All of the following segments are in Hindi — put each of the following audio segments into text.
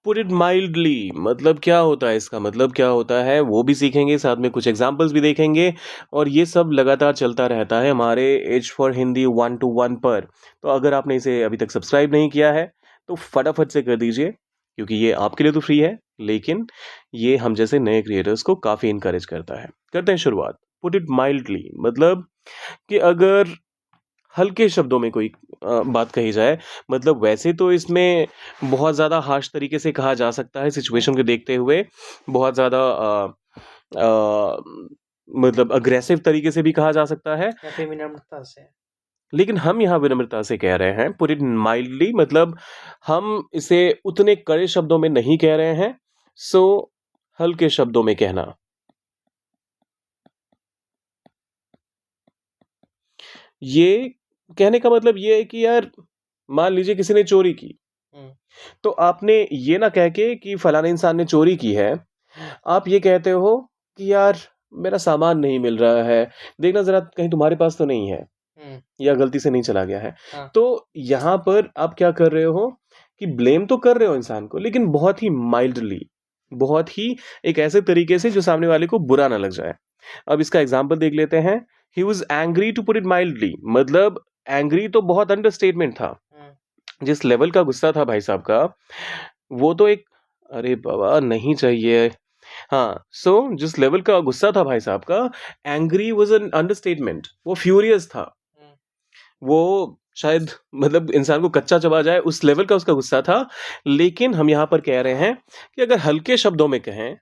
पुट इट माइल्डली मतलब क्या होता है, इसका मतलब क्या होता है वो भी सीखेंगे, साथ में कुछ एग्जांपल्स भी देखेंगे। और ये सब लगातार चलता रहता है हमारे एज फॉर हिंदी 1 to 1 पर। तो अगर आपने इसे अभी तक सब्सक्राइब नहीं किया है तो फटाफट से कर दीजिए, क्योंकि ये आपके लिए तो फ्री है, लेकिन ये हम जैसे नए क्रिएटर्स को काफ़ी इनकरेज करता है। करते हैं शुरुआत। पुट इट माइल्डली मतलब कि अगर हल्के शब्दों में कोई बात कही जाए, मतलब वैसे तो इसमें बहुत ज़्यादा हार्श तरीके से कहा जा सकता है सिचुएशन को देखते हुए, बहुत ज़्यादा मतलब अग्रेसिव तरीके से भी कहा जा सकता है, या फिर विनम्रता से। लेकिन हम यहाँ विनम्रता से कह रहे हैं। पुट इट माइल्डली मतलब हम इसे उतने कड़े शब्दों में नहीं कह रहे हैं, सो हल्के शब्दों में कहना। ये कहने का मतलब ये है कि यार मान लीजिए किसी ने चोरी की, हम्म, तो आपने ये ना कह के कि फलाने इंसान ने चोरी की है, आप ये कहते हो कि यार मेरा सामान नहीं मिल रहा है, देखना जरा कहीं तुम्हारे पास तो नहीं है, हम्म, या गलती से नहीं चला गया है। हाँ, तो यहाँ पर आप क्या कर रहे हो कि ब्लेम तो कर रहे हो इंसान को, लेकिन बहुत ही माइल्डली, बहुत ही एक ऐसे तरीके से जो सामने वाले को बुरा ना लग जाए। अब इसका एग्जाम्पल देख लेते हैं। He was angry to put it mildly मतलब एंग्री तो बहुत अंडरस्टेटमेंट था। हम्म, जिस लेवल का गुस्सा था भाई साहब का, वो तो एक, अरे बाबा नहीं चाहिए। हाँ, सो जिस लेवल का गुस्सा था भाई साहब का, एंग्री वाज एन अंडरस्टेटमेंट, वो फ्यूरियस था। हम्म, वो शायद मतलब इंसान को कच्चा चबा जाए उस लेवल का उसका गुस्सा था। लेकिन हम यहाँ पर कह रहे हैं कि अगर हल्के शब्दों में कहें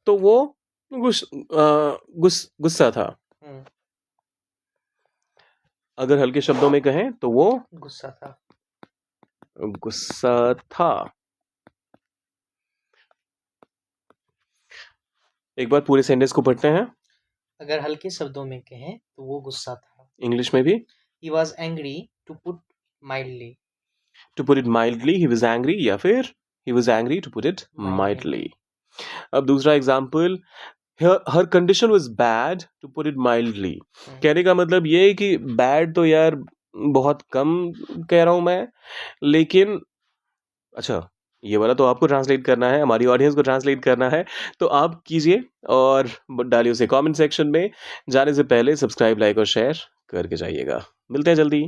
तो वो गुस्सा था। हम्म, अगर हल्के शब्दों में कहें तो वो गुस्सा था। गुस्सा था। एक बार पूरे सेंटेंस को पढ़ते हैं अगर हल्के शब्दों में कहें तो वो गुस्सा था। इंग्लिश में भी। He was angry to put mildly. To put it mildly he was angry, या फिर he was angry to put it Mildly. Mildly. अब दूसरा एग्जाम्पल, हर condition was bad to put it mildly. Hmm, कहने का मतलब ये है कि बैड तो यार बहुत कम कह रहा हूं मैं, लेकिन अच्छा, ये वाला तो आपको ट्रांसलेट करना है, हमारी ऑडियंस को ट्रांसलेट करना है, तो आप कीजिए और डालिए उसे कमेंट सेक्शन में। जाने से पहले सब्सक्राइब, लाइक और शेयर करके जाइएगा। मिलते हैं जल्दी।